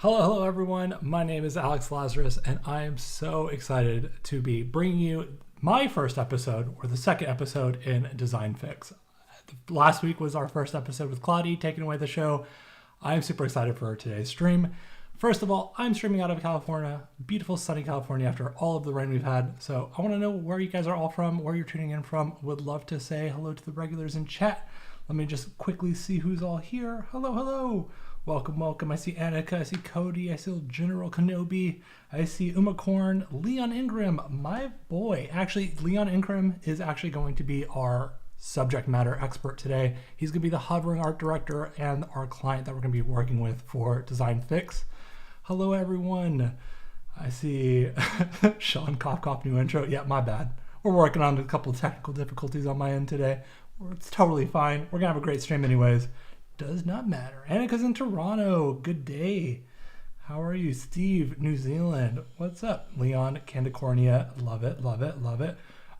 Hello everyone. My name is Alex Lazaris, and I am so excited to be bringing you my first episode, or the second episode in Design Fix. Last week was our first episode with Claudia taking away the show. I'm super excited for today's stream. First of all, I'm streaming out of California, beautiful sunny California after all of the rain we've had. So I want to know where you guys are all from, where you're tuning in from. Would love to say hello to the regulars in chat. Let me just quickly see who's all here. Hello. Welcome. I see Annika, I see Cody, I see General Kenobi, I see Umacorn, Leon Ingram, my boy. Actually, Leon Ingram is actually going to be our subject matter expert today. He's going to be the hovering art director and our client that we're going to be working with for Design Fix. Hello, everyone. I see Sean Cough, new intro. Yeah, my bad. We're working on a couple of technical difficulties on my end today. It's totally fine. We're going to have a great stream anyways. Does not matter. Annika's in Toronto. Good day. How are you? Steve, New Zealand. What's up? Leon, Candicornia. Love it.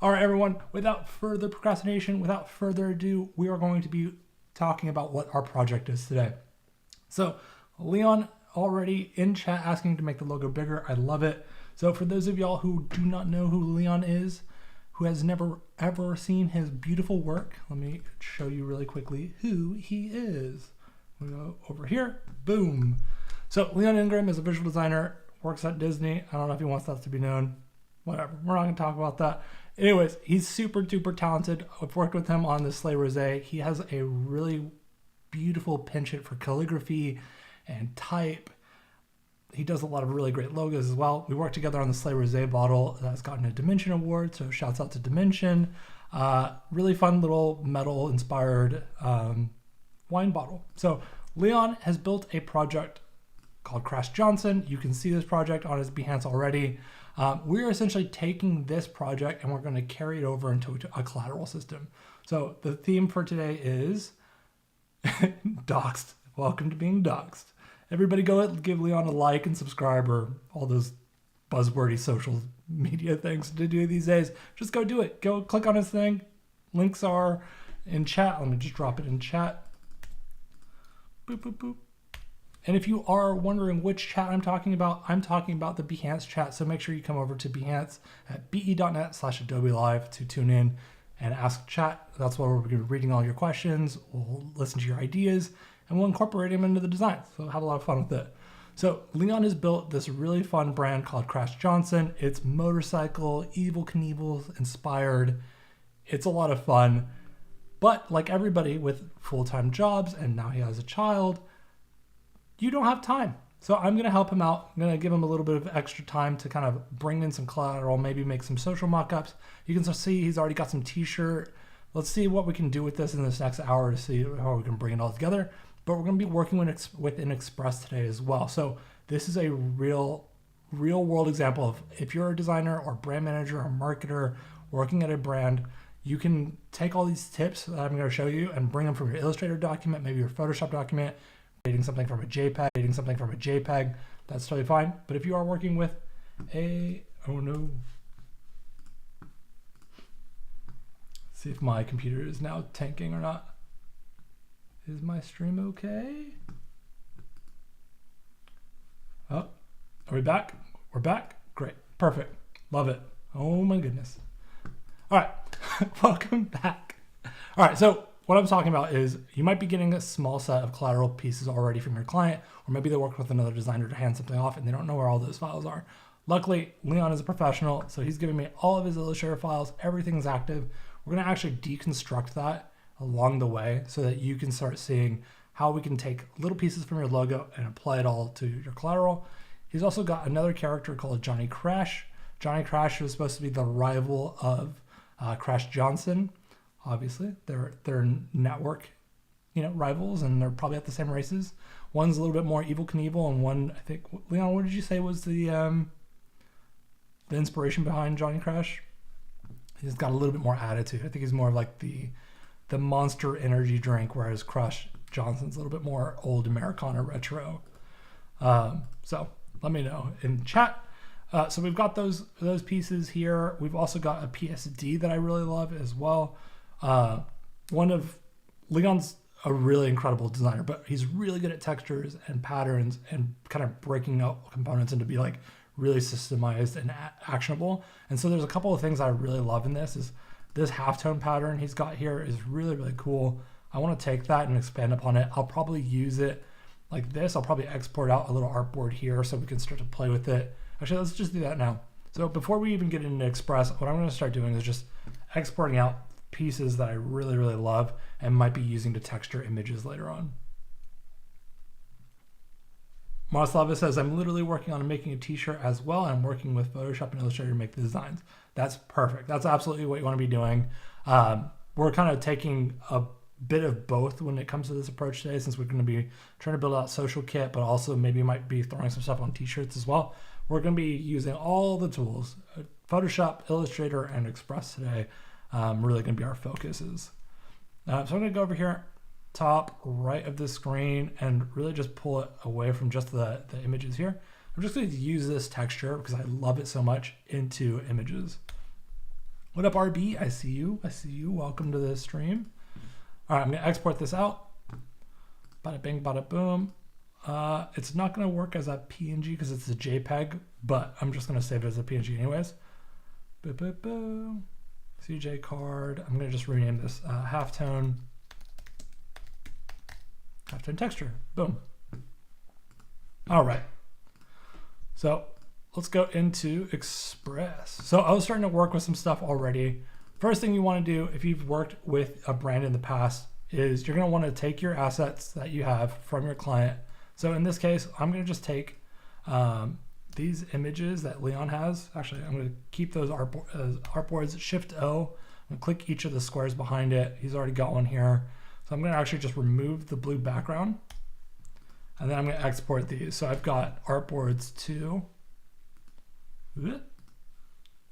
All right, everyone. Without further procrastination, without further ado, we are going to be talking about what our project is today. So, Leon already in chat asking to make the logo bigger. I love it. So, for those of y'all who do not know who Leon is, who has never ever seen his beautiful work, let me show you really quickly who he is. We go over here, boom. So Leon Ingram is a visual designer, works at Disney. I don't know if he wants that to be known. Whatever, we're not gonna talk about that. Anyways, he's super duper talented. I've worked with him on the Slay Rosé. He has a really beautiful penchant for calligraphy and type. He does a lot of really great logos as well. We worked together on the Slay Rosé bottle that's gotten a Dimension Award, so shouts out to Dimension. Really fun little metal inspired wine bottle. So Leon has built a project called Crash Johnson. You can see this project on his Behance already. We're essentially taking this project and we're going to carry it over into a collateral system. So the theme for today is doxed. Welcome to being doxed. Everybody go give Leon a like and subscribe, or all those buzzwordy social media things to do these days. Just go do it. Go click on his thing. Links are in chat. Let me just drop it in chat. Boop. And if you are wondering which chat I'm talking about the Behance chat. So make sure you come over to Behance at be.net/Adobe Live to tune in and ask chat. That's where we're going to be reading all your questions. We'll listen to your ideas, and we'll incorporate them into the design. So have a lot of fun with it. So Leon has built this really fun brand called Crash Johnson. It's motorcycle, Evel Knievel inspired. It's a lot of fun. But like everybody with full-time jobs, and now he has a child, you don't have time. So I'm going to help him out. I'm going to give him a little bit of extra time to kind of bring in some collateral, maybe make some social mock-ups. You can see he's already got some t-shirt. Let's see what we can do with this in this next hour to see how we can bring it all together. But we're going to be working within Express today as well. So this is a real world example of if you're a designer or brand manager or marketer working at a brand, you can take all these tips that I'm going to show you and bring them from your Illustrator document, maybe your Photoshop document, creating something from a JPEG, that's totally fine. But if you are working with oh no. See if my computer is now tanking or not. Is my stream okay? Oh, are we back? We're back? Great, perfect, love it. Oh my goodness. All right, welcome back. All right, so what I'm talking about is you might be getting a small set of collateral pieces already from your client, or maybe they work with another designer to hand something off and they don't know where all those files are. Luckily, Leon is a professional, so he's giving me all of his Illustrator files. Everything's active. We're gonna actually deconstruct that along the way so that you can start seeing how we can take little pieces from your logo and apply it all to your collateral. He's also got another character called Johnny Crash. Johnny Crash was supposed to be the rival of Crash Johnson. Obviously, they're network, rivals, and they're probably at the same races. One's a little bit more Evel Knievel, and one, I think, Leon, what did you say was the inspiration behind Johnny Crash? He's got a little bit more attitude. I think he's more of like the Monster energy drink, whereas Crash Johnson's a little bit more old Americana retro. So let me know in chat. So we've got those pieces here. We've also got a PSD that I really love as well. One of Leon's a really incredible designer, but he's really good at textures and patterns and kind of breaking out components into be like really systemized and actionable. And so there's a couple of things I really love in this. Is this halftone pattern he's got here is really, really cool. I want to take that and expand upon it. I'll probably use it like this. I'll probably export out a little artboard here so we can start to play with it. Actually, let's just do that now. So before we even get into Express, what I'm going to start doing is just exporting out pieces that I really, really love and might be using to texture images later on. Maslava says, I'm literally working on making a t-shirt as well. I'm working with Photoshop and Illustrator to make the designs. That's perfect. That's absolutely what you want to be doing. We're kind of taking a bit of both when it comes to this approach today, since we're going to be trying to build out social kit, but also maybe might be throwing some stuff on t-shirts as well. We're going to be using all the tools, Photoshop, Illustrator, and Express today. Really going to be our focuses. So I'm going to go over here, top right of the screen, and really just pull it away from just the images here. I'm just going to use this texture because I love it so much into images. What up, RB? I see you. I see you. Welcome to the stream. All right, I'm going to export this out. Bada bing, bada boom. It's not going to work as a PNG because it's a JPEG, but I'm just going to save it as a PNG anyways. Boo, boo, boo. CJ card. I'm going to just rename this halftone texture. Boom. All right. So let's go into Express. So I was starting to work with some stuff already. First thing you want to do if you've worked with a brand in the past is you're going to want to take your assets that you have from your client. So in this case, I'm going to just take these images that Leon has. Actually, I'm going to keep those artboards. Shift O. I'm going to click each of the squares behind it. He's already got one here. So I'm going to actually just remove the blue background. And then I'm going to export these. So I've got artboards to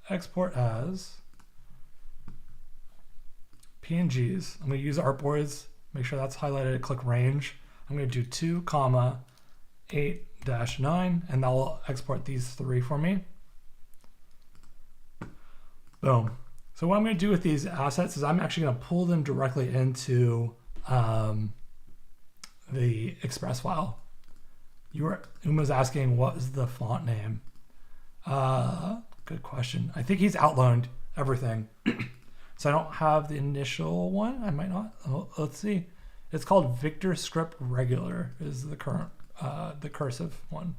export as PNGs. I'm going to use artboards. Make sure that's highlighted. Click range. I'm going to do 2, 8-9, and that will export these 3 for me. Boom. So what I'm going to do with these assets is I'm actually going to pull them directly into the Express file. Uma's asking, what is the font name? Good question. I think he's outlined everything. So I don't have the initial one. I might not. Oh, let's see. It's called Victor Script Regular is the current, the cursive one.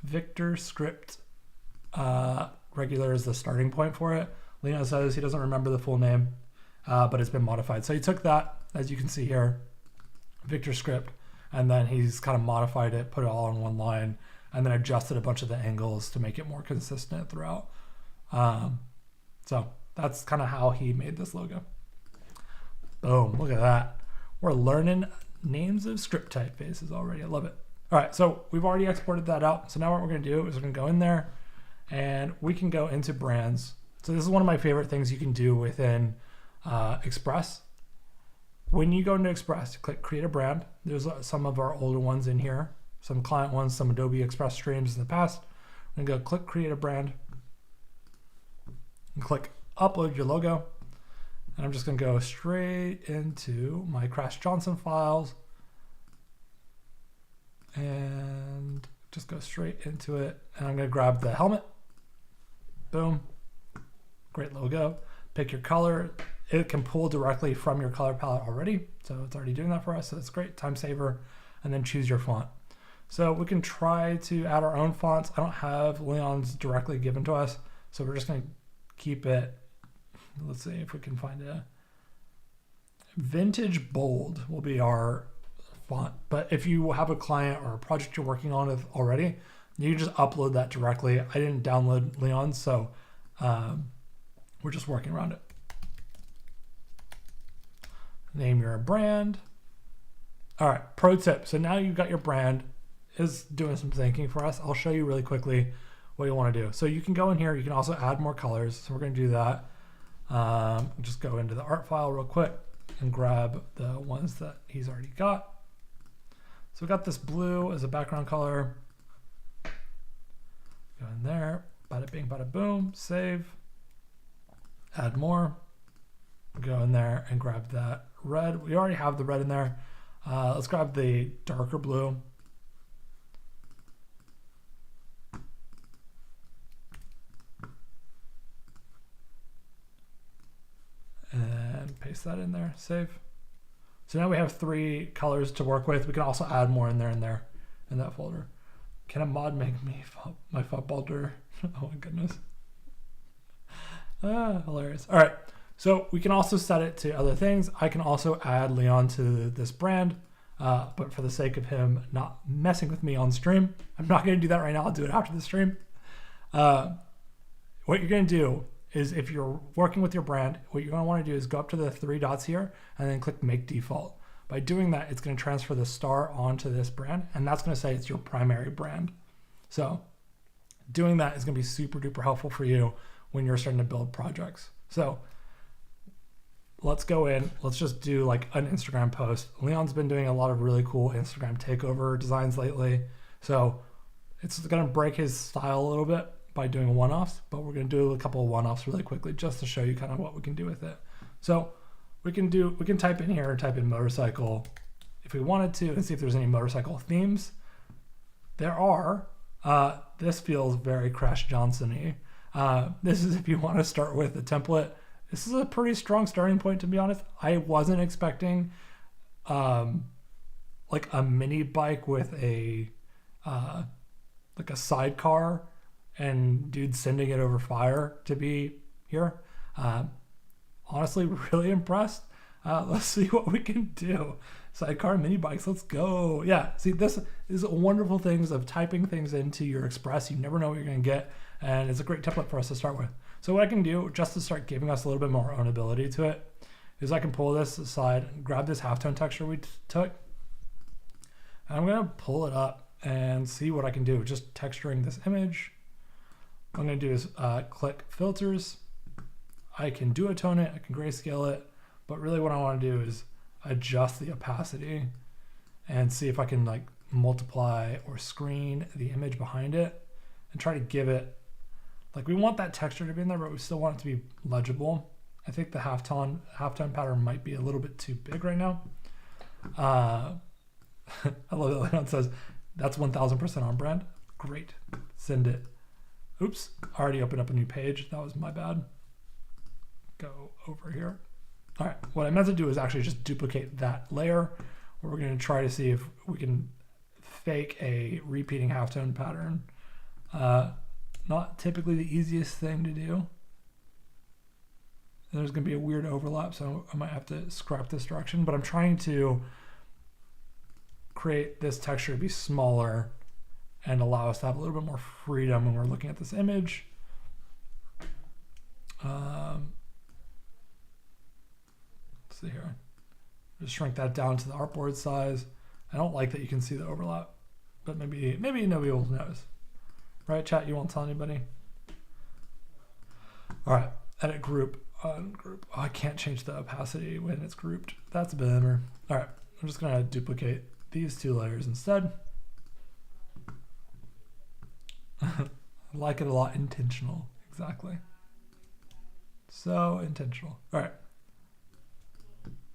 Victor Script Regular is the starting point for it. Leon says he doesn't remember the full name, but it's been modified. So he took that, as you can see here, Victor Script, and then he's kind of modified it, put it all in one line, and then adjusted a bunch of the angles to make it more consistent throughout. So that's kind of how he made this logo. Boom, look at that. We're learning names of script typefaces already. I love it. All right, so we've already exported that out. So now what we're gonna do is we're gonna go in there and we can go into brands. So this is one of my favorite things you can do within Express. When you go into Express, click create a brand. There's some of our older ones in here, some client ones, some Adobe Express streams in the past. I'm gonna go click create a brand and click upload your logo. And I'm just going to go straight into my Crash Johnson files and just go straight into it. And I'm going to grab the helmet. Boom. Great logo. Pick your color. It can pull directly from your color palette already. So it's already doing that for us. So that's great. Time saver. And then choose your font. So we can try to add our own fonts. I don't have Leon's directly given to us. So we're just going to keep it. Let's see if we can find a vintage bold will be our font. But if you have a client or a project you're working on already, you can just upload that directly. I didn't download Leon's, so we're just working around it. Name your brand. All right, pro tip. So now you've got your brand is doing some thinking for us. I'll show you really quickly what you want to do. So you can go in here. You can also add more colors. So we're going to do that. Just go into the art file real quick and grab the ones that he's already got. So we got this blue as a background color. Go in there, bada bing, bada boom, save, add more. Go in there and grab that red. We already have the red in there. Let's grab the darker blue. And paste that in there, save. So now we have 3 colors to work with. We can also add more in that folder. Can a mod make me my font bolder? Oh my goodness. Hilarious. All right. So we can also set it to other things. I can also add Leon to this brand, but for the sake of him not messing with me on stream, I'm not going to do that right now. I'll do it after the stream. What you're going to do is, if you're working with your brand, what you're going to want to do is go up to the 3 dots here and then click Make Default. By doing that, it's going to transfer the star onto this brand, and that's going to say it's your primary brand. So doing that is going to be super duper helpful for you when you're starting to build projects. So let's go in. Let's just do like an Instagram post. Leon's been doing a lot of really cool Instagram takeover designs lately. So it's going to break his style a little bit by doing one-offs, but we're going to do a couple of one-offs really quickly just to show you kind of what we can do with it. So we can type in here and type in motorcycle if we wanted to, and see if there's any motorcycle themes. There are. This feels very Crash Johnson-y. This is if you want to start with a template. This is a pretty strong starting point, to be honest. I wasn't expecting like a mini bike with a like a sidecar and dude sending it over fire to be here. Honestly, really impressed. Let's see what we can do. Sidecar mini bikes, let's go. Yeah, see, this is wonderful things of typing things into your Express. You never know what you're going to get, and it's a great template for us to start with. So what I can do, just to start giving us a little bit more ownability to it, is I can pull this aside, grab this halftone texture we took, and I'm going to pull it up and see what I can do. Just texturing this image. What I'm going to do is click filters. I can duotone it, I can grayscale it, but really what I want to do is adjust the opacity and see if I can like multiply or screen the image behind it and try to give it, like, we want that texture to be in there, but we still want it to be legible. I think the halftone pattern might be a little bit too big right now. I love that Leon says, that's 1000% on brand. Great, send it. Oops, already opened up a new page. That was my bad. Go over here. All right, what I meant to do is actually just duplicate that layer, where we're going to try to see if we can fake a repeating halftone pattern. Not typically the easiest thing to do. There's going to be a weird overlap, so I might have to scrap this direction, but I'm trying to create this texture to be smaller and allow us to have a little bit more freedom when we're looking at this image. Let's see here. Just shrink that down to the artboard size. I don't like that you can see the overlap, but maybe nobody will notice. Right, chat? You won't tell anybody? All right, edit group. Group. Oh, I can't change the opacity when it's grouped. That's a bummer. All right, I'm just gonna duplicate these 2 layers instead. I like it a lot. Intentional, exactly. So intentional. All right,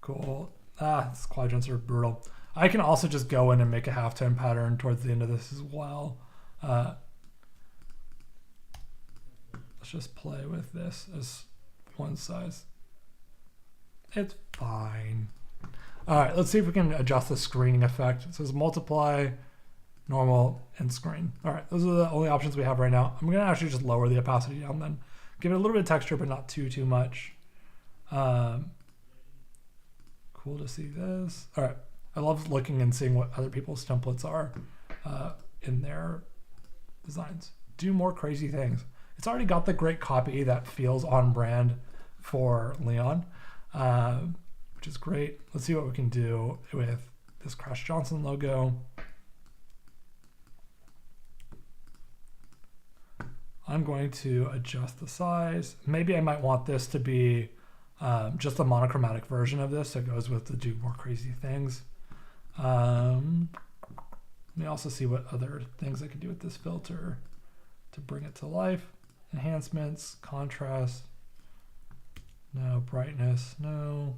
cool. These quadrants are brutal. I can also just go in and make a halftone pattern towards the end of this as well. Let's just play with this as one size. It's fine. All right, let's see if we can adjust the screening effect. It says multiply, normal, and screen. All right, those are the only options we have right now. I'm gonna actually just lower the opacity down then. Give it a little bit of texture, but not too much. Cool to see this. All right, I love looking and seeing what other people's templates are in their designs. Do more crazy things. It's already got the great copy that feels on brand for Leon, which is great. Let's see what we can do with this Crash Johnson logo. I'm going to adjust the size. Maybe I might want this to be just a monochromatic version of this that goes with the do more crazy things. Let me also see what other things I can do with this filter to bring it to life. Enhancements, contrast. No. Brightness, no.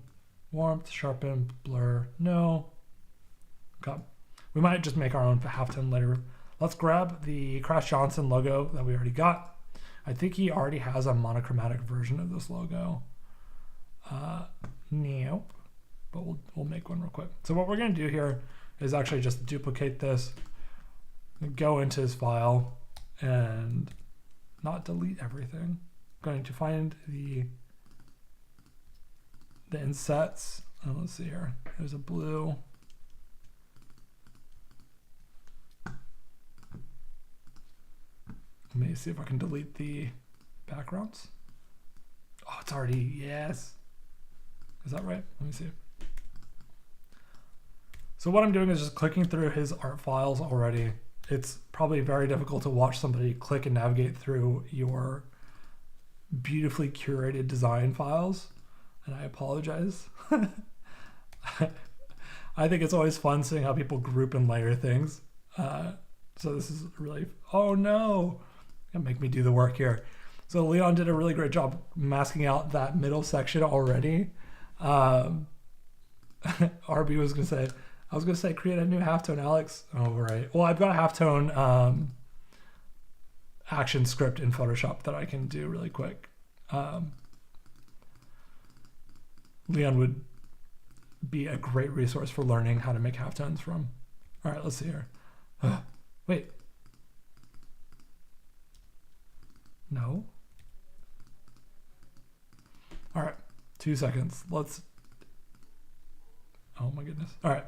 Warmth, sharpen, blur, no. Okay. We might just make our own halftone later. Let's grab the Crash Johnson logo that we already got. I think he already has a monochromatic version of this logo. Nope. But we'll make one real quick. So what we're going to do here is actually just duplicate this, go into his file, and not delete everything. I'm going to find the insets. Oh, let's see here. There's a blue. Let me see if I can delete the backgrounds. Oh, it's already, yes. Is that right? Let me see. So what I'm doing is just clicking through his art files already. It's probably very difficult to watch somebody click and navigate through your beautifully curated design files, and I apologize. I think it's always fun seeing how people group and layer things. So this is really, oh no, gonna make me do the work here. So Leon did a really great job masking out that middle section already. RB was gonna say, I was gonna say create a new halftone, Alex. Oh, right. Well, I've got a halftone action script in Photoshop that I can do really quick. Leon would be a great resource for learning how to make halftones from. All right, let's see here. Wait. No. All right, 2 seconds. Let's, oh my goodness. All right,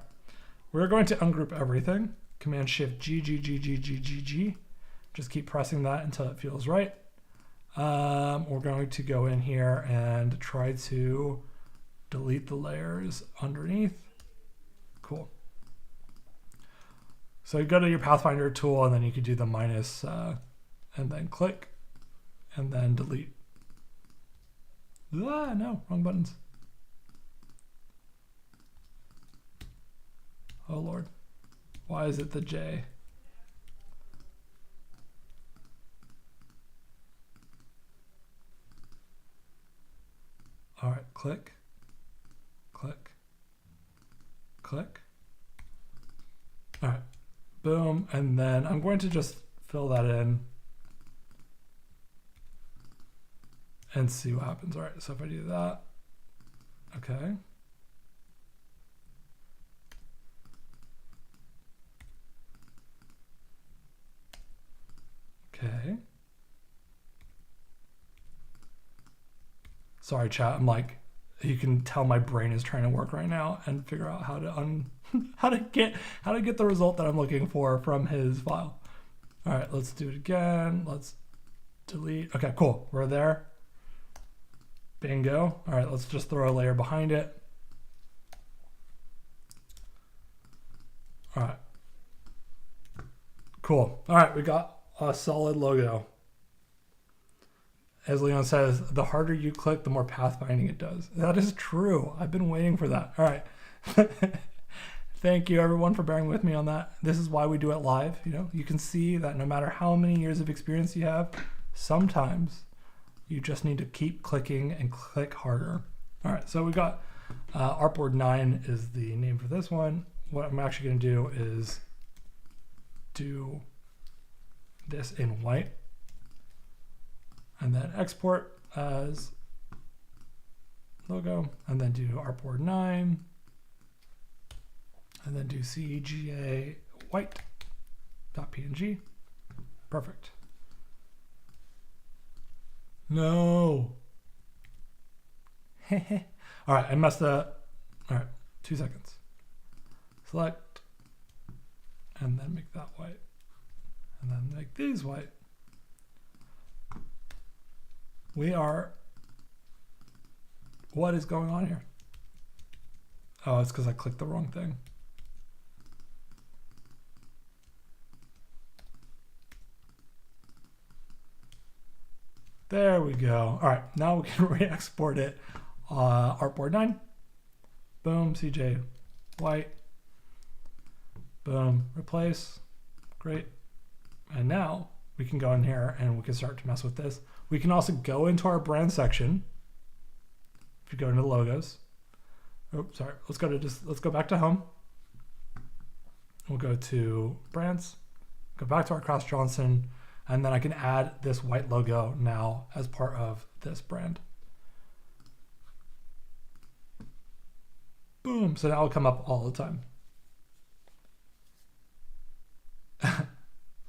we're going to ungroup everything. Command Shift G, G, G, G, G, G, G. Just keep pressing that until it feels right. We're going to go in here and try to delete the layers underneath. Cool. So you go to your Pathfinder tool and then you could do the minus and then click and then delete. Ah, no, wrong buttons. Oh Lord, why is it the J? All right, click, click, click. All right, boom, and then I'm going to just fill that in and see what happens. All right, so if I do that, okay. Okay. Sorry, chat. I'm like, you can tell my brain is trying to work right now and figure out how to how to get the result that I'm looking for from his file. All right, let's do it again. Let's delete. Okay, cool. We're there. Bingo. All right, let's just throw a layer behind it. All right. Cool. All right, we got a solid logo. As Leon says, the harder you click, the more pathfinding it does. That is true. I've been waiting for that. All right. Thank you everyone for bearing with me on that. This is why we do it live. You know, you can see that no matter how many years of experience you have, sometimes you just need to keep clicking and click harder. All right, so we got Artboard 9 is the name for this one. What I'm actually going to do is do this in white and then export as logo and then do Artboard 9 and then do CGA white.png. Perfect. No. All right, I messed up. All right, 2 seconds. Select and then make that white and then make these white. We are, what is going on here? Oh, it's because I clicked the wrong thing. There we go. All right, now we can re-export it. Artboard 9. Boom, CJ white. Boom, replace. Great. And now we can go in here and we can start to mess with this. We can also go into our brand section if you go into logos, let's go back to home. We'll go to brands, go back to our Crash Johnson, and then I can add this white logo now as part of this brand. Boom, so now it'll come up all the time.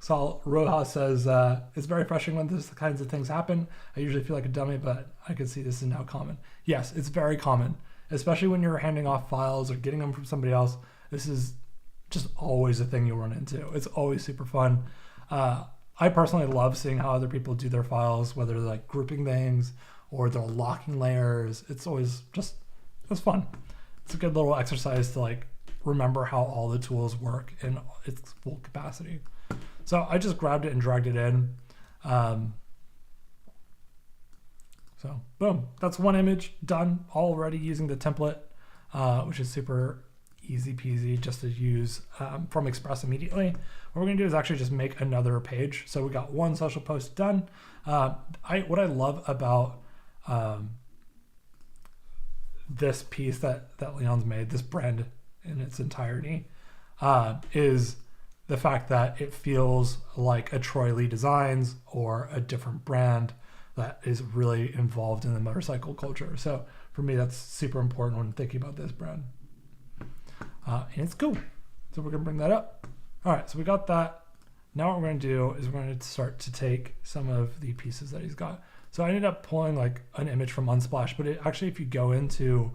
Saul Rojas says, it's very frustrating when these kinds of things happen. I usually feel like a dummy, but I can see this is now common. Yes, it's very common, especially when you're handing off files or getting them from somebody else. This is just always a thing you'll run into. It's always super fun. I personally love seeing how other people do their files, whether they're like grouping things or they're locking layers. It's fun. It's a good little exercise to like remember how all the tools work in its full capacity. So I just grabbed it and dragged it in. So boom, that's one image done already using the template, which is super easy peasy just to use from Express immediately. What we're gonna do is actually just make another page. So we got one social post done. What I love about this piece that Leon's made, this brand in its entirety, is the fact that it feels like a Troy Lee Designs or a different brand that is really involved in the motorcycle culture. So for me, that's super important when thinking about this brand. And it's cool. So we're gonna bring that up. All right, so we got that. Now what we're gonna do is we're gonna start to take some of the pieces that he's got. So I ended up pulling like an image from Unsplash, but actually if you go into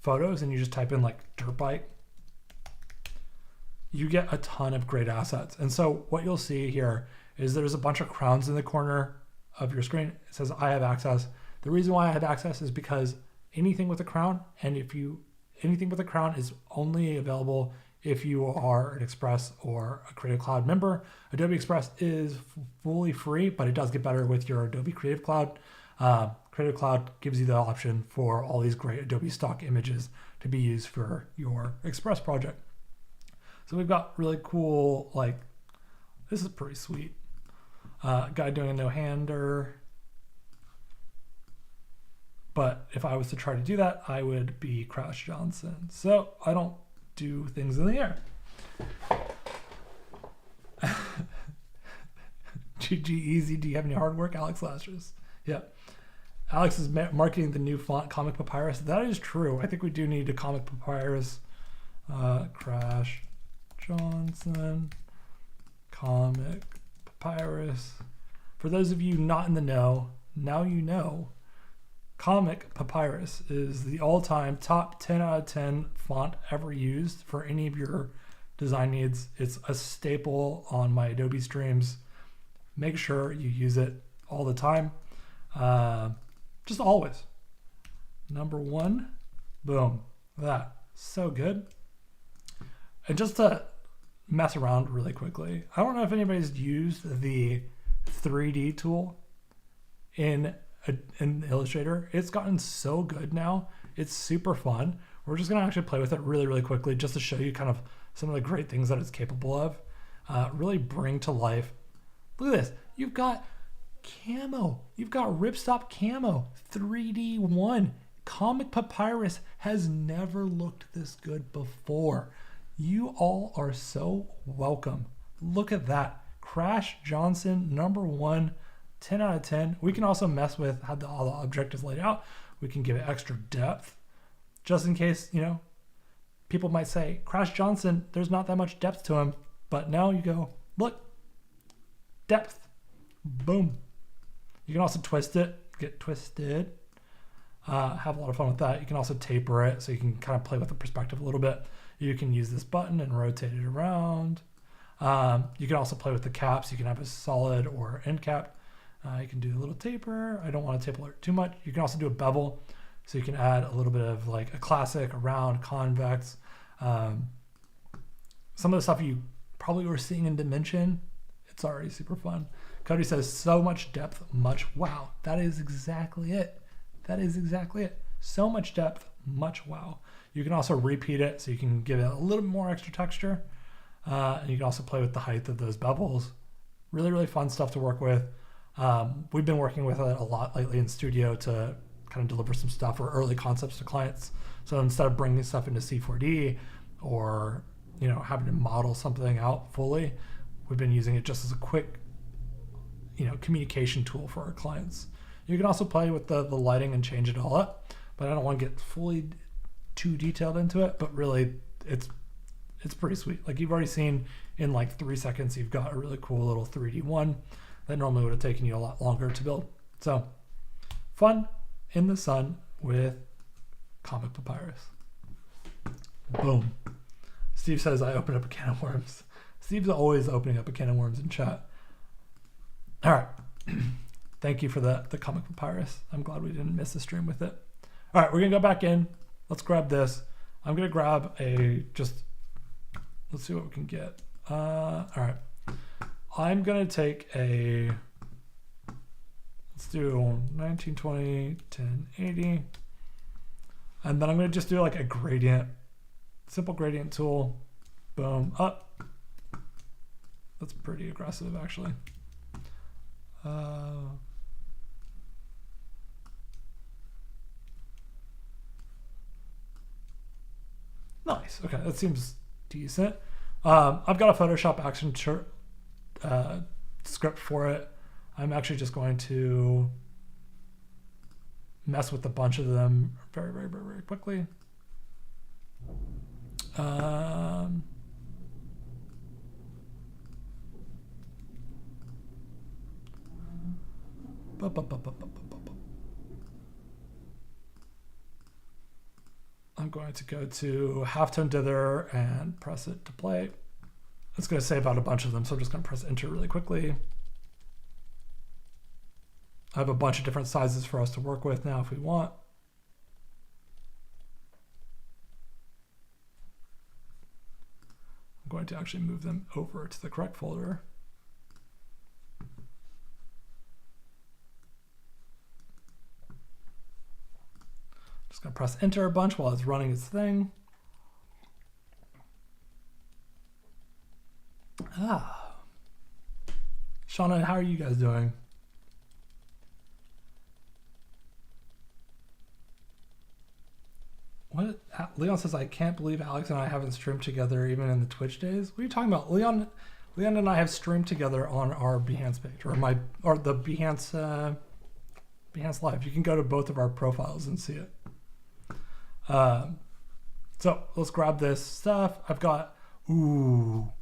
photos and you just type in like dirt bike, you get a ton of great assets. And so what you'll see here is there's a bunch of crowns in the corner of your screen. It says I have access. The reason why I have access is because anything with a crown, and anything with a crown is only available if you are an Express or a Creative Cloud member. Adobe Express is fully free, but it does get better with your Adobe Creative Cloud. Creative Cloud gives you the option for all these great Adobe stock images to be used for your Express project. So we've got really cool, like, this is pretty sweet. Guy doing a no-hander. But if I was to try to do that, I would be Crash Johnson. So I don't do things in the air. GG easy. Do you have any hard work? Alex Lazaris. Yeah. Alex is marketing the new font, Comic Papyrus. That is true. I think we do need a Comic Papyrus. Crash Johnson. Comic Papyrus. For those of you not in the know, now you know. Comic Papyrus is the all-time top 10 out of 10 font ever used for any of your design needs. It's a staple on my Adobe streams. Make sure you use it all the time. Just always. Number one, boom, that, so good. And just to mess around really quickly, I don't know if anybody's used the 3D tool in Illustrator. It's gotten so good now. It's super fun. We're just gonna actually play with it really, really quickly just to show you kind of some of the great things that it's capable of. Really bring to life. Look at this. You've got camo. You've got ripstop camo. 3D one. Comic Papyrus has never looked this good before. You all are so welcome. Look at that. Crash Johnson, number one. 10 out of 10. We can also mess with how all the object is laid out. We can give it extra depth, just in case, people might say, Crash Johnson, there's not that much depth to him. But now you go, look, depth, boom. You can also twist it, get twisted, have a lot of fun with that. You can also taper it, so you can kind of play with the perspective a little bit. You can use this button and rotate it around. You can also play with the caps. You can have a solid or end cap. You can do a little taper. I don't want to taper it too much. You can also do a bevel. So you can add a little bit of like a classic, a round, convex. Some of the stuff you probably were seeing in Dimension, it's already super fun. Cody says, so much depth, much wow. That is exactly it. That is exactly it. So much depth, much wow. You can also repeat it, so you can give it a little more extra texture. And you can also play with the height of those bevels. Really, really fun stuff to work with. We've been working with it a lot lately in studio to kind of deliver some stuff or early concepts to clients. So instead of bringing stuff into C4D or, having to model something out fully, we've been using it just as a quick, communication tool for our clients. You can also play with the lighting and change it all up, but I don't want to get fully too detailed into it, but really it's pretty sweet. Like you've already seen in like 3 seconds, you've got a really cool little 3D one that normally would have taken you a lot longer to build. So fun in the sun with Comic Papyrus. Boom. Steve says I opened up a can of worms. Steve's always opening up a can of worms in chat. All right. Thank you for the Comic Papyrus. I'm glad we didn't miss the stream with it. All right, we're gonna go back in. Let's grab this. I'm gonna grab let's see what we can get. All right. I'm gonna take let's do 1920, 1080. And then I'm gonna just do like a gradient, simple gradient tool. Boom, up. That's pretty aggressive actually. Nice, okay, that seems decent. I've got a Photoshop action script for it. I'm actually just going to mess with a bunch of them very, very, very, very quickly. I'm going to go to halftone dither and press it to play. It's going to save out a bunch of them, so I'm just going to press enter really quickly. I have a bunch of different sizes for us to work with now if we want. I'm going to actually move them over to the correct folder. Just gonna press enter a bunch while it's running its thing. Shauna, how are you guys doing? What? Leon says, I can't believe Alex and I haven't streamed together even in the Twitch days. What are you talking about? Leon and I have streamed together on our Behance page or the Behance Live. You can go to both of our profiles and see it. So let's grab this stuff. I've got, all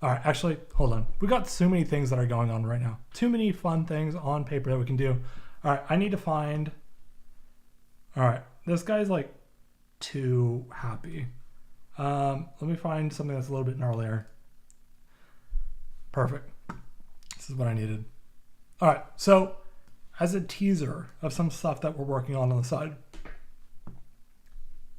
right, actually, hold on. We got so many things that are going on right now. Too many fun things on paper that we can do. All right, I need to find, all right, this guy's like too happy. Let me find something that's a little bit gnarlier. Perfect. This is what I needed. All right, so as a teaser of some stuff that we're working on the side,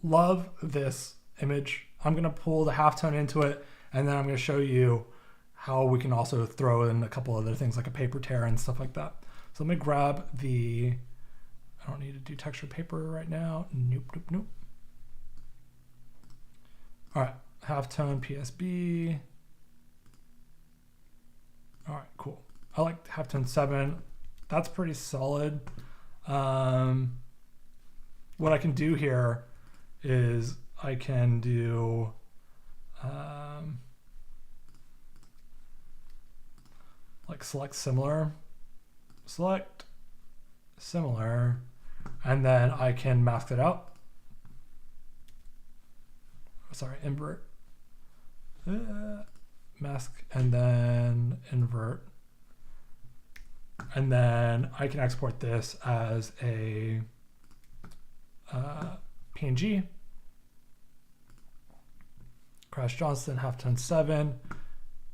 love this image. I'm going to pull the halftone into it, and then I'm going to show you how we can also throw in a couple other things like a paper tear and stuff like that. So let me grab I don't need to do texture paper right now. Nope. All right, halftone PSB. All right, cool. I like halftone 7. That's pretty solid. What I can do here is I can do like select similar, and then I can mask it out. Sorry, invert, mask, and then invert. And then I can export this as a PNG. Crash Johnston, halftone 7,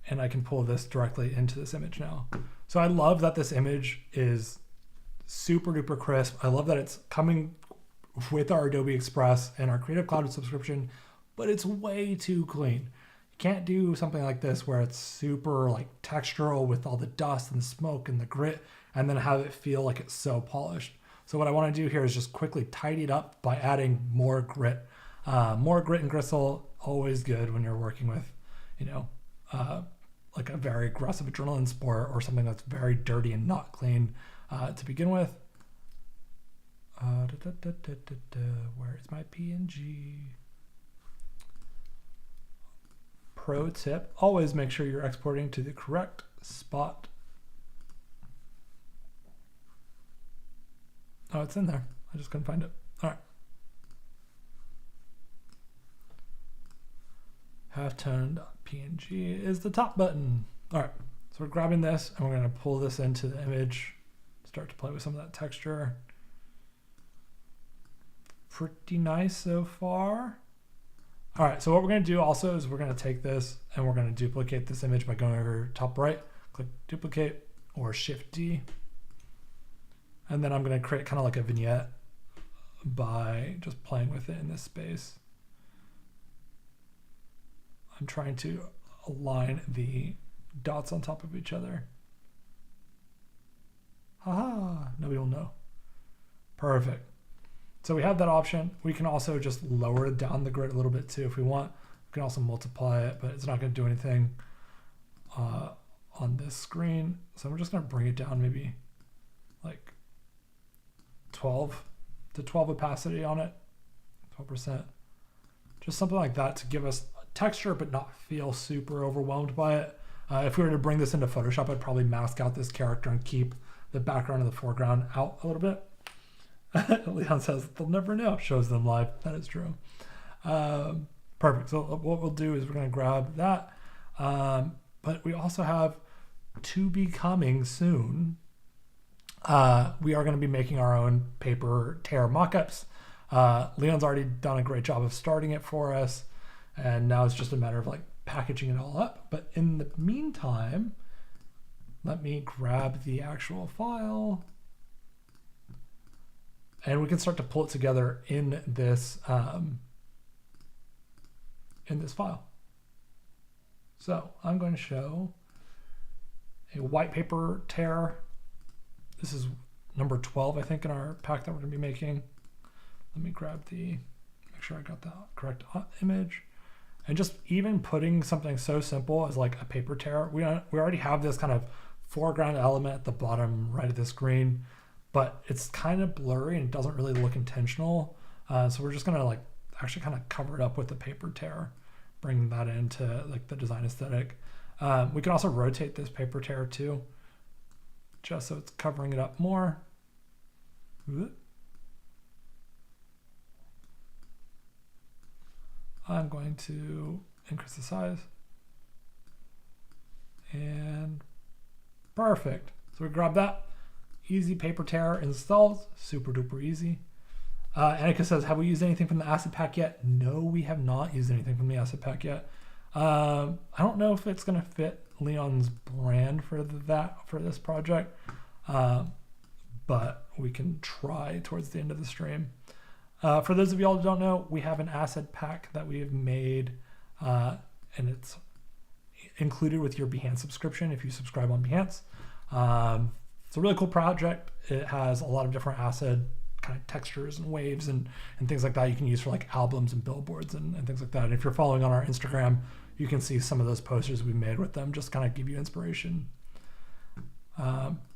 and I can pull this directly into this image now. So I love that this image is super duper crisp. I love that it's coming with our Adobe Express and our Creative Cloud subscription, but it's way too clean. You can't do something like this where it's super like textural with all the dust and the smoke and the grit, and then have it feel like it's so polished. So what I want to do here is just quickly tidy it up by adding more grit. More grit and gristle, always good when you're working with, like a very aggressive adrenaline sport or something that's very dirty and not clean to begin with. Where is my PNG? Pro tip, always make sure you're exporting to the correct spot. Oh, it's in there. I just couldn't find it. All right. halftone.png is the top button. All right. So we're grabbing this and we're going to pull this into the image, start to play with some of that texture. Pretty nice so far. All right, so what we're going to do also is we're going to take this and we're going to duplicate this image by going over top right, click duplicate or Shift D. And then I'm going to create kind of like a vignette by just playing with it in this space. I'm trying to align the dots on top of each other. Haha, nobody will know. Perfect. So we have that option. We can also just lower down the grid a little bit too if we want. We can also multiply it, but it's not going to do anything on this screen. So we're just going to bring it down maybe like 12 to 12 opacity on it, 12%. Just something like that to give us texture but not feel super overwhelmed by it. If we were to bring this into Photoshop, I'd probably mask out this character and keep the background and the foreground out a little bit. Leon says, they'll never know. Shows them live. That is true. Perfect. So what we'll do is we're going to grab that. But we also have to be coming soon. We are going to be making our own paper tear mockups. Leon's already done a great job of starting it for us. And now it's just a matter of like packaging it all up. But in the meantime, let me grab the actual file. And we can start to pull it together in this file. So I'm going to show a white paper tear. This is number 12, I think, in our pack that we're going to be making. Let me grab make sure I got the correct image. And just even putting something so simple as like a paper tear, we already have this kind of foreground element at the bottom right of the screen, but it's kind of blurry and it doesn't really look intentional. So we're just gonna like actually kind of cover it up with the paper tear, bring that into like the design aesthetic. We can also rotate this paper tear too, just so it's covering it up more. I'm going to increase the size. And perfect. So we grab that. Easy paper tear installs, super duper easy. Annika says, have we used anything from the asset pack yet? No, we have not used anything from the asset pack yet. I don't know if it's going to fit Leon's brand for this project, but we can try towards the end of the stream. For those of y'all who don't know, we have an asset pack that we have made, and it's included with your Behance subscription if you subscribe on Behance. It's a really cool project. It has a lot of different asset kind of textures and waves and things like that you can use for like albums and billboards and things like that. And if you're following on our Instagram, you can see some of those posters we made with them, just kind of give you inspiration.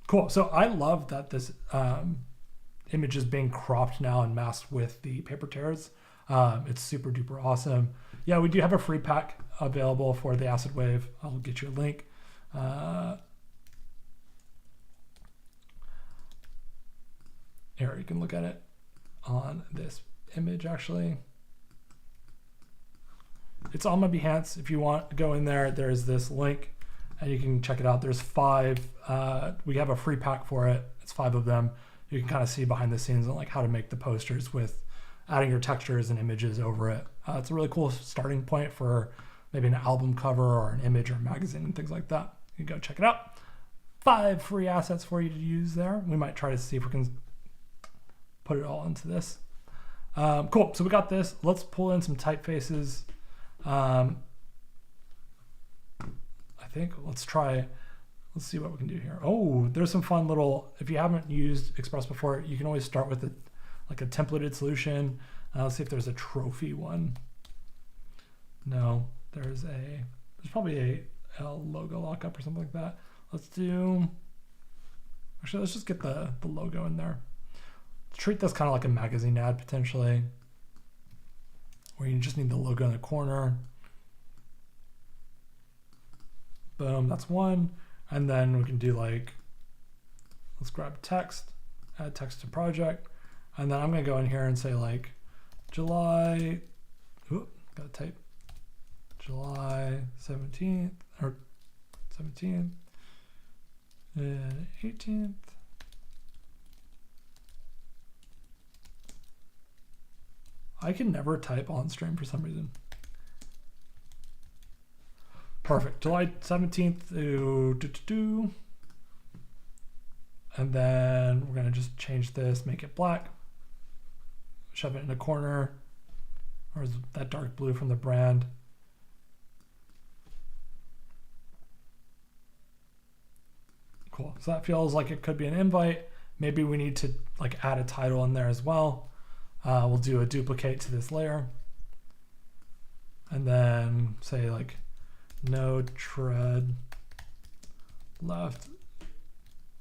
Cool. So I love that this image is being cropped now and masked with the paper tears. It's super duper awesome. Yeah, we do have a free pack available for the Acid Wave. I'll get you a link. Here, you can look at it on this image actually. It's on my Behance. If you want to go in there, there's this link and you can check it out. There's 5, we have a free pack for it. It's 5 of them. You can kind of see behind the scenes on like how to make the posters with adding your textures and images over it. It's a really cool starting point for maybe an album cover or an image or a magazine and things like that. You can go check it out. 5 free assets for you to use there. We might try to see if we can put it all into this. Cool, so we got this. Let's pull in some typefaces. I think let's see what we can do here. Oh, there's some fun little, if you haven't used Express before, you can always start with like a templated solution. Let's see if there's a trophy one. No, there's probably a logo lockup or something like that. Let's just get the logo in there. treat this kind of like a magazine ad potentially, where you just need the logo in the corner. Boom, that's one. And then we can do like, let's grab text, add text to project. And then I'm gonna go in here and say like July, gotta type July 17th or 17th and 18th. I can never type on stream for some reason. Perfect. July 17th to and then we're gonna just change this, make it black, shove it in a corner, or that dark blue from the brand. Cool. So that feels like it could be an invite. Maybe we need to like add a title in there as well. We'll do a duplicate to this layer, and then say like no tread left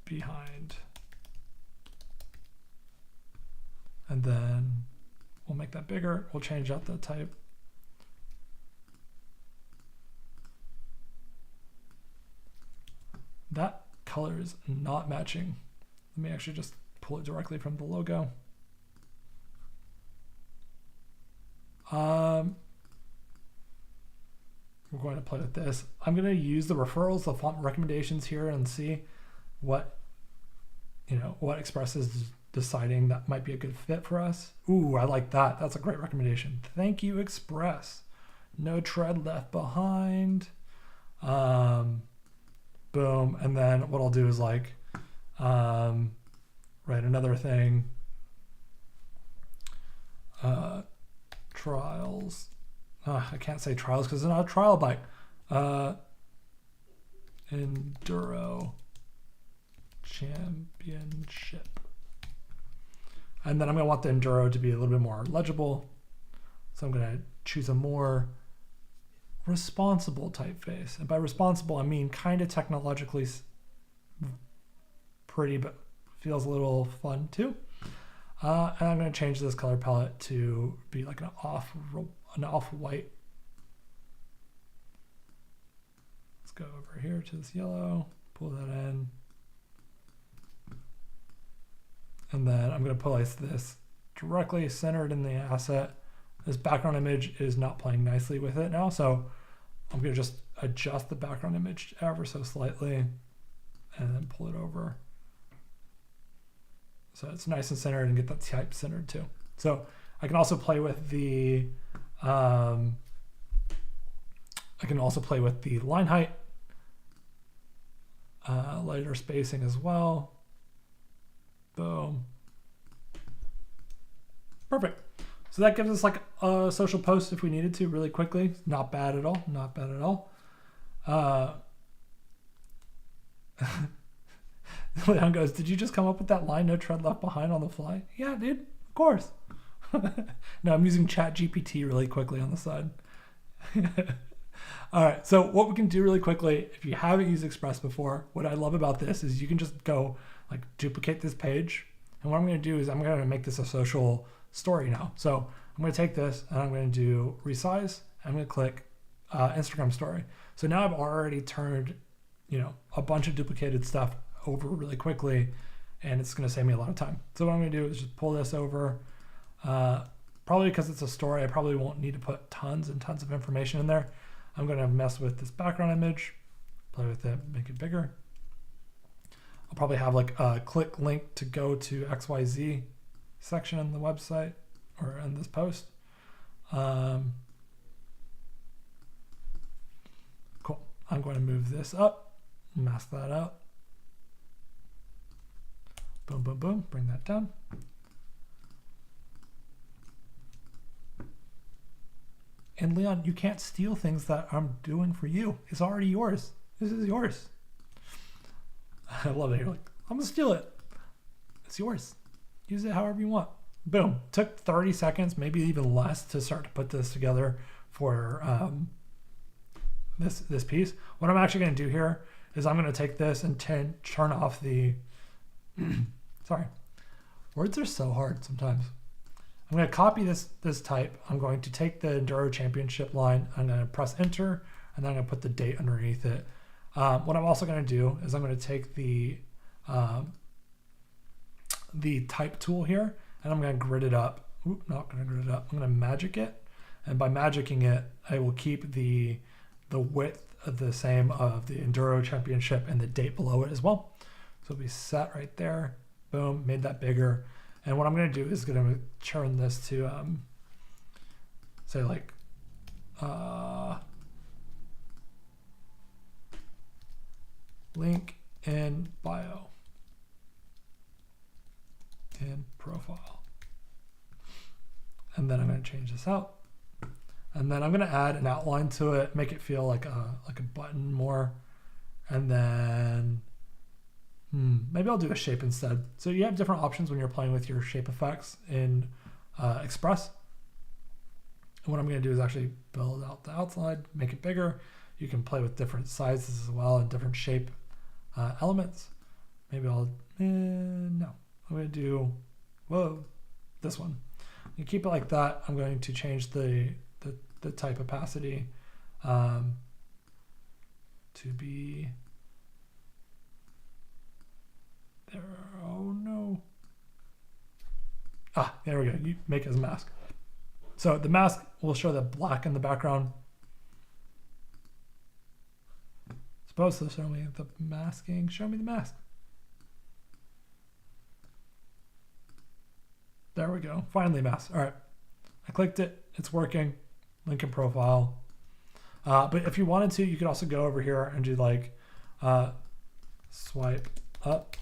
behind, and then we'll make that bigger. We'll change out the type. That color is not matching. Let me actually just pull it directly from the logo. We're going to play with this. I'm going to use the referrals, the font recommendations here, and see what, what Express is deciding that might be a good fit for us. Ooh, I like that. That's a great recommendation. Thank you, Express. No tread left behind. Boom. And then what I'll do is like, write another thing. Trials. I can't say trials because it's not a trial bike. Enduro Championship. And then I'm going to want the Enduro to be a little bit more legible. So I'm going to choose a more responsible typeface. And by responsible, I mean kind of technologically pretty, but feels a little fun too. And I'm going to change this color palette to be like an off-white. Let's go over here to this yellow, pull that in. And then I'm going to place this directly centered in the asset. This background image is not playing nicely with it now, so I'm going to just adjust the background image ever so slightly and then pull it over. So it's nice and centered and get that type centered too. So I can also play with the line height, lighter spacing as well. Boom. Perfect. So that gives us like a social post if we needed to really quickly. Not bad at all. Not bad at all. Leon goes, did you just come up with that line, no tread left behind, on the fly? Yeah, dude, of course. No, I'm using ChatGPT really quickly on the side. All right, so what we can do really quickly, if you haven't used Express before, what I love about this is you can just go like duplicate this page. And what I'm going to do is I'm going to make this a social story now. So I'm going to take this and I'm going to do resize. I'm going to click Instagram story. So now I've already turned, a bunch of duplicated stuff over really quickly, and it's going to save me a lot of time. So what I'm going to do is just pull this over. Probably because it's a story, I probably won't need to put tons and tons of information in there. I'm going to mess with this background image, play with it, make it bigger. I'll probably have like a click link to go to XYZ section in the website or in this post. Cool. I'm going to move this up, mask that out. Boom, boom, boom, bring that down. And Leon, you can't steal things that I'm doing for you. It's already yours. This is yours. I love it. You're like, I'm gonna steal it. It's yours. Use it however you want. Boom. Took 30 seconds, maybe even less, to start to put this together for this piece. What I'm actually gonna do here is I'm gonna take this and turn off the, sorry. Words are so hard sometimes. I'm going to copy this type. I'm going to take the Enduro Championship line. I'm going to press enter, and then I'm going to put the date underneath it. What I'm also going to do is I'm going to take the type tool here, and I'm going to grid it up. Oop, not going to grid it up. I'm going to magic it, and by magicking it, I will keep the width of the same of the Enduro Championship and the date below it as well. So it'll be set right there. Boom, made that bigger. And what I'm going to do is going to turn this to say like link in bio and profile. And then I'm going to change this out. And then I'm going to add an outline to it, make it feel like a button more. And then maybe I'll do a shape instead. So you have different options when you're playing with your shape effects in Express. And what I'm going to do is actually build out the outside, make it bigger. You can play with different sizes as well and different shape elements. Maybe no, I'm going to do, this one. You keep it like that. I'm going to change the type opacity to be there. Oh no. There we go. You make it as a mask. So the mask will show the black in the background. Supposed to show me the masking. Show me the mask. There we go. Finally mask. All right. I clicked it. It's working. Link in profile. But if you wanted to, you could also go over here and do like swipe up.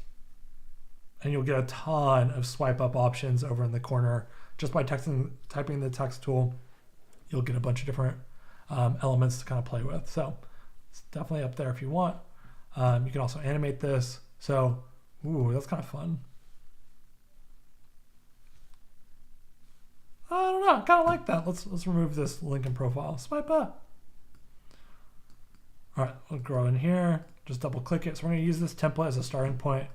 And you'll get a ton of swipe up options over in the corner. Just by typing the text tool, you'll get a bunch of different elements to kind of play with. So it's definitely up there if you want. You can also animate this. So, that's kind of fun. I don't know, I kind of like that. Let's remove this link in profile. Swipe up. All right, we'll grow in here. Just double click it. So we're going to use this template as a starting point.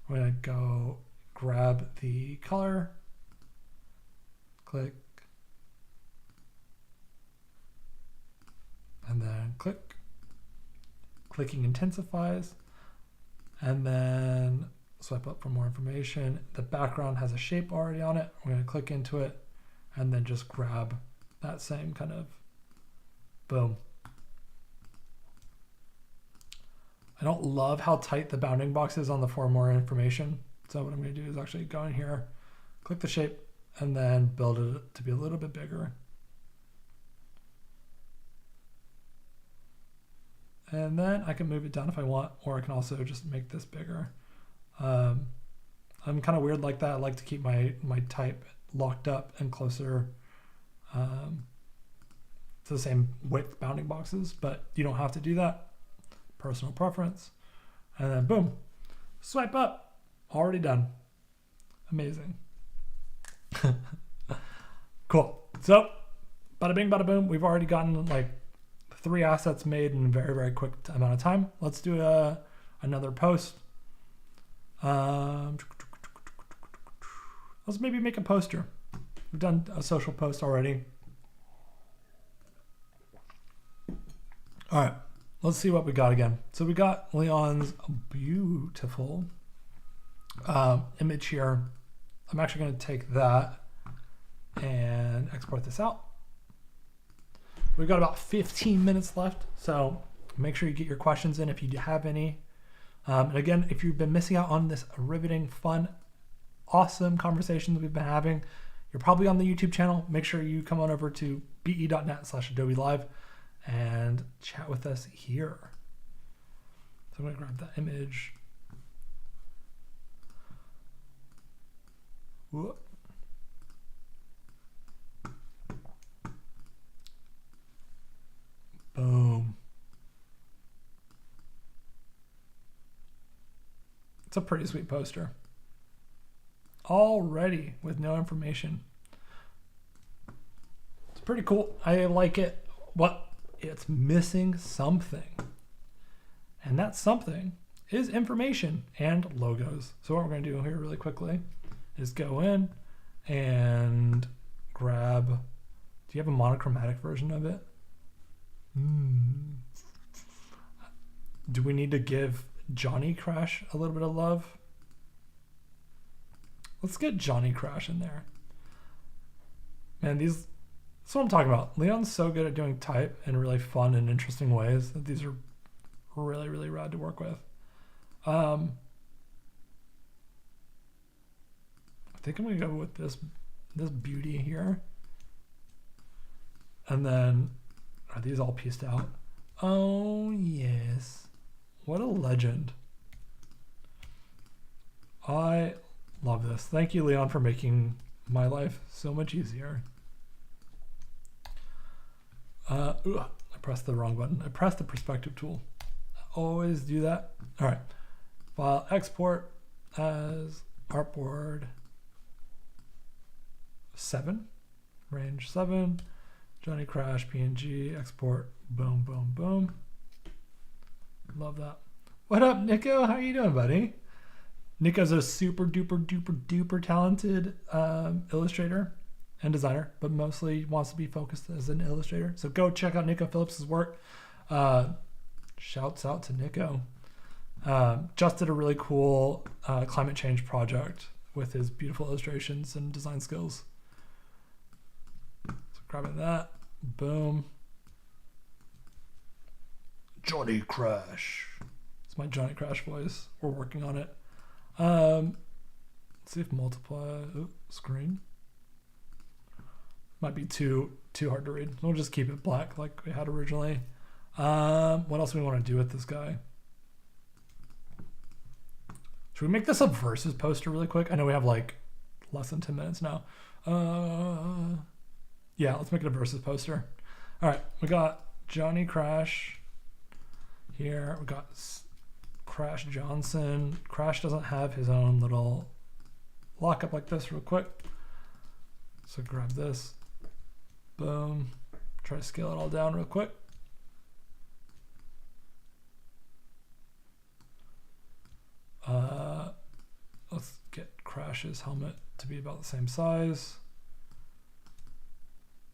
We're going to go grab the color, click, and then click. Clicking intensifies, and then swipe up for more information. The background has a shape already on it. We're going to click into it and then just grab that same kind of boom. I don't love how tight the bounding box is on the for more information. So what I'm going to do is actually go in here, click the shape, and then build it to be a little bit bigger. And then I can move it down if I want, or I can also just make this bigger. I'm kind of weird like that. I like to keep my type locked up and closer to the same width bounding boxes, but you don't have to do that. Personal preference. And then boom, swipe up, already done. Amazing. Cool. So bada bing, bada boom. We've already gotten like 3 assets made in a very, very quick amount of time. Let's do another post. Let's maybe make a poster. We've done a social post already. All right, let's see what we got again. So we got Leon's beautiful image here. I'm actually going to take that and export this out. We've got about 15 minutes left, so make sure you get your questions in if you have any. And again, if you've been missing out on this riveting, fun, awesome conversations we've been having, you're probably on the YouTube channel. Make sure you come on over to be.net/Adobe Live and chat with us here. So I'm going to grab that image. Whoop. Boom. It's a pretty sweet poster. Already with no information. It's pretty cool. I like it. It's missing something. And that something is information and logos. So what we're going to do here really quickly is go in and grab, do you have a monochromatic version of it? Do we need to give Johnny Crash a little bit of love? Let's get Johnny Crash in there. Man, that's what I'm talking about. Leon's so good at doing type in really fun and interesting ways that these are really, really rad to work with. I think I'm gonna go with this beauty here. And then, are these all pieced out? Oh yes. What a legend. I love this. Thank you, Leon, for making my life so much easier. I pressed the wrong button. I pressed the perspective tool. I always do that. All right. File export as artboard 7, range 7, Johnny Crash PNG, export, boom, boom, boom. Love that. What up, Nico? How you doing, buddy? Nico's a super duper duper duper talented illustrator and designer, but mostly wants to be focused as an illustrator. So go check out Nico Phillips's work. Shouts out to Nico. Just did a really cool climate change project with his beautiful illustrations and design skills. So grabbing that, boom. Johnny Crash. It's my Johnny Crash voice. We're working on it. Let's see if multiply screen. Might be too hard to read. We'll just keep it black like we had originally. What else do we want to do with this guy? Should we make this a versus poster really quick? I know we have like less than 10 minutes now. Yeah, let's make it a versus poster. All right, we got Johnny Crash here. We got Crash Johnson. Crash doesn't have his own little lockup like this real quick. So grab this, boom. Try to scale it all down real quick. Let's get Crash's helmet to be about the same size.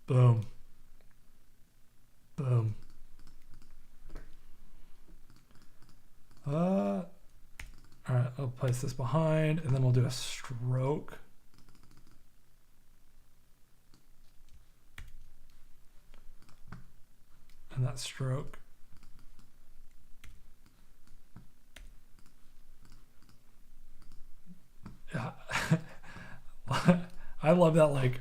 Boom. Boom. All right, I'll place this behind and then we'll do a stroke. And that stroke. Yeah. I love that. Like,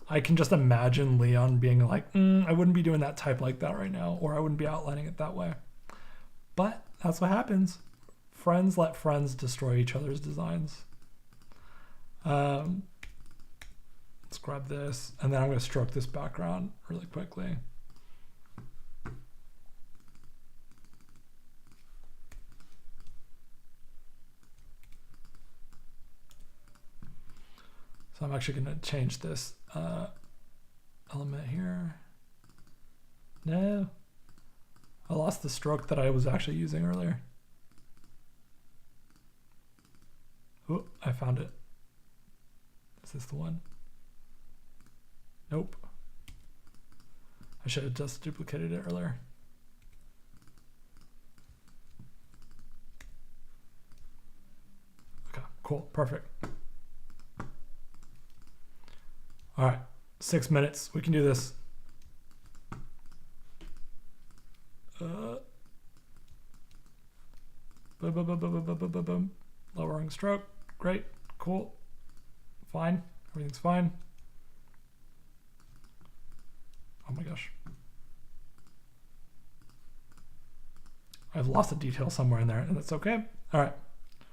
I can just imagine Leon being like, I wouldn't be doing that type like that right now, or I wouldn't be outlining it that way. But that's what happens. Friends let friends destroy each other's designs. Let's grab this, and then I'm going to stroke this background really quickly. So I'm actually going to change this element here. No. I lost the stroke that I was actually using earlier. Oh, I found it. Is this the one? Nope. I should have just duplicated it earlier. Okay, cool, perfect. All right, 6 minutes. We can do this. Boom, boom, boom, boom, boom, boom, boom, boom. Lowering stroke. Great. Cool. Fine. Everything's fine. Oh my gosh. I've lost a detail somewhere in there, and that's okay. All right.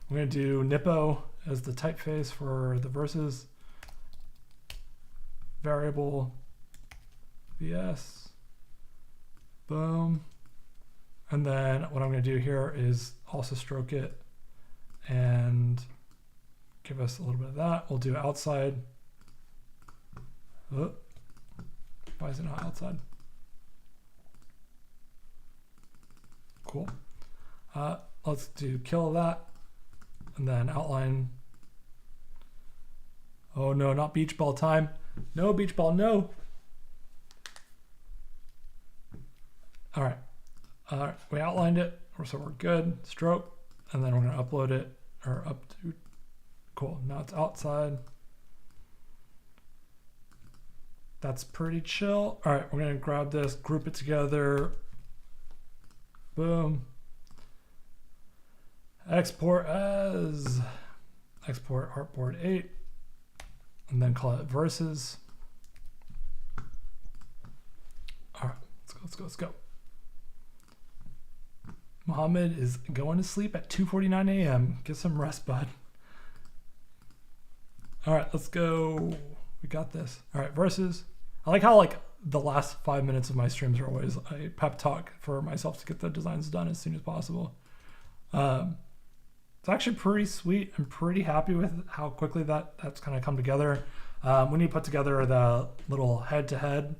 I'm going to do Nippo as the typeface for the verses. Variable VS. Boom. And then what I'm going to do here is also stroke it and give us a little bit of that. We'll do outside. Oh, why is it not outside? Cool. Let's do kill that and then outline. Oh no, not beach ball time. No beach ball, no. All right, we outlined it, so we're good. Stroke, and then we're gonna upload it, or up to, cool, now it's outside. That's pretty chill. All right, we're gonna grab this, group it together. Boom. Export as, export artboard 8, and then call it verses. All right, let's go. Mohammed is going to sleep at 2:49 a.m. Get some rest, bud. All right, let's go. We got this. All right, verses. I like how like the last 5 minutes of my streams are always a pep talk for myself to get the designs done as soon as possible. It's actually pretty sweet. I'm pretty happy with how quickly that's kind of come together. When you put together the little head-to-head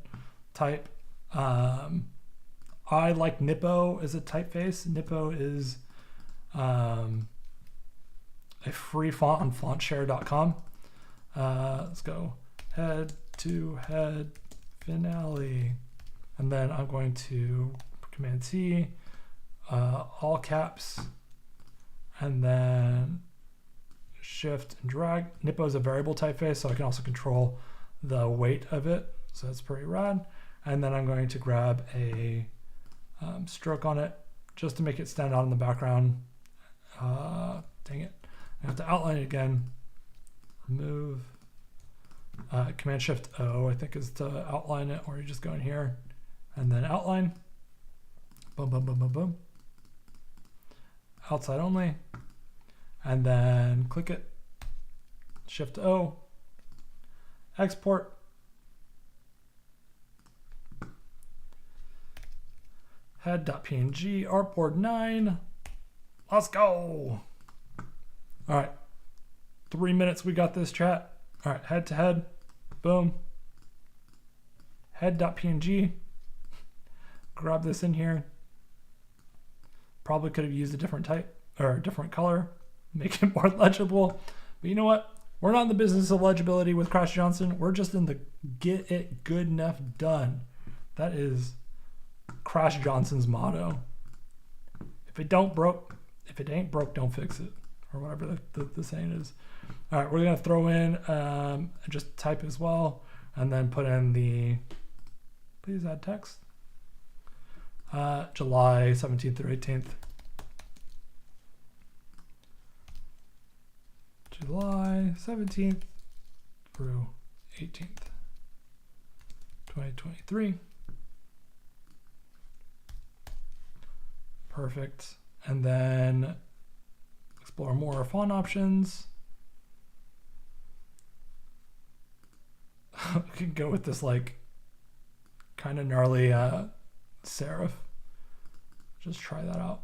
type, I like Nippo as a typeface. Nippo is a free font on fontshare.com. Let's go head-to-head finale. And then I'm going to Command T, all caps, and then shift and drag. Nippo is a variable typeface, so I can also control the weight of it. So that's pretty rad. And then I'm going to grab a stroke on it just to make it stand out in the background. Dang it. I have to outline it again. Remove. Command Shift O, I think, is to outline it, or you just go in here and then outline. Boom, boom, boom, boom, boom. Outside only. And then click it. Shift O. Export. Head.png, artboard 9. Let's go. All right. 3 minutes, we got this, chat. All right, head to head. Boom. Head.png. Grab this in here. Probably could have used a different type or a different color, make it more legible. But you know what? We're not in the business of legibility with Crash Johnson. We're just in the get it good enough done. That is Crash Johnson's motto. If it ain't broke, don't fix it, or whatever the saying is. All right, we're gonna throw in just type as well, and then put in the, please add text. July 17th through 18th. July 17th through 18th, 2023. Perfect. And then explore more font options. We can go with this like kind of gnarly serif. Just try that out.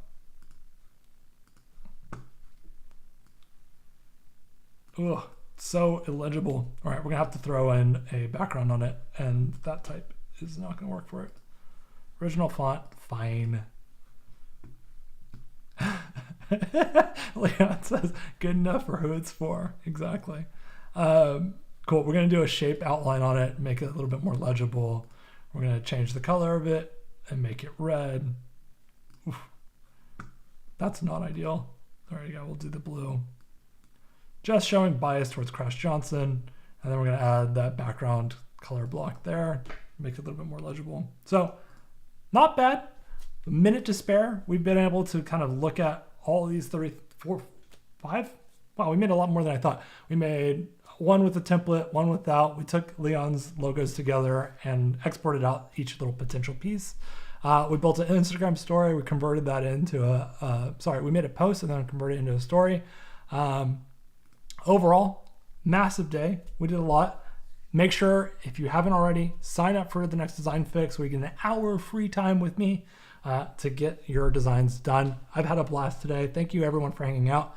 Ugh, so illegible. All right, we're gonna have to throw in a background on it, and that type is not gonna work for it. Original font, fine. Leon says, good enough for who it's for. Exactly. Cool. We're going to do a shape outline on it, make it a little bit more legible. We're going to change the color of it and make it red. Oof. That's not ideal. There you go. We'll do the blue. Just showing bias towards Crash Johnson. And then we're going to add that background color block there, make it a little bit more legible. So not bad. A minute to spare. We've been able to kind of look at all these 3, 4, 5. Wow, we made a lot more than I thought. We made one with a template, one without. We took Leon's logos together and exported out each little potential piece. We built an Instagram story. We converted that into we made a post and then converted it into a story. Overall, massive day. We did a lot. Make sure, if you haven't already, sign up for the next Design Fix where you get an hour of free time with me to get your designs done. I've had a blast today. Thank you everyone for hanging out.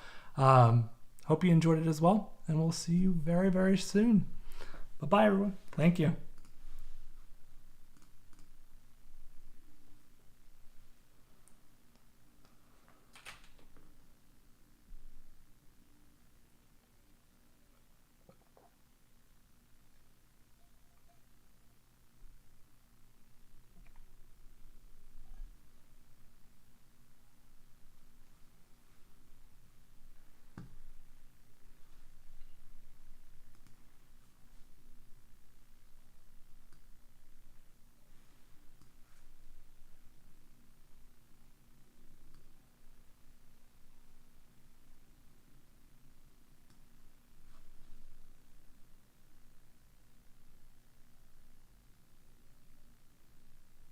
Hope you enjoyed it as well, and we'll see you very, very soon. Bye-bye, everyone. Thank you.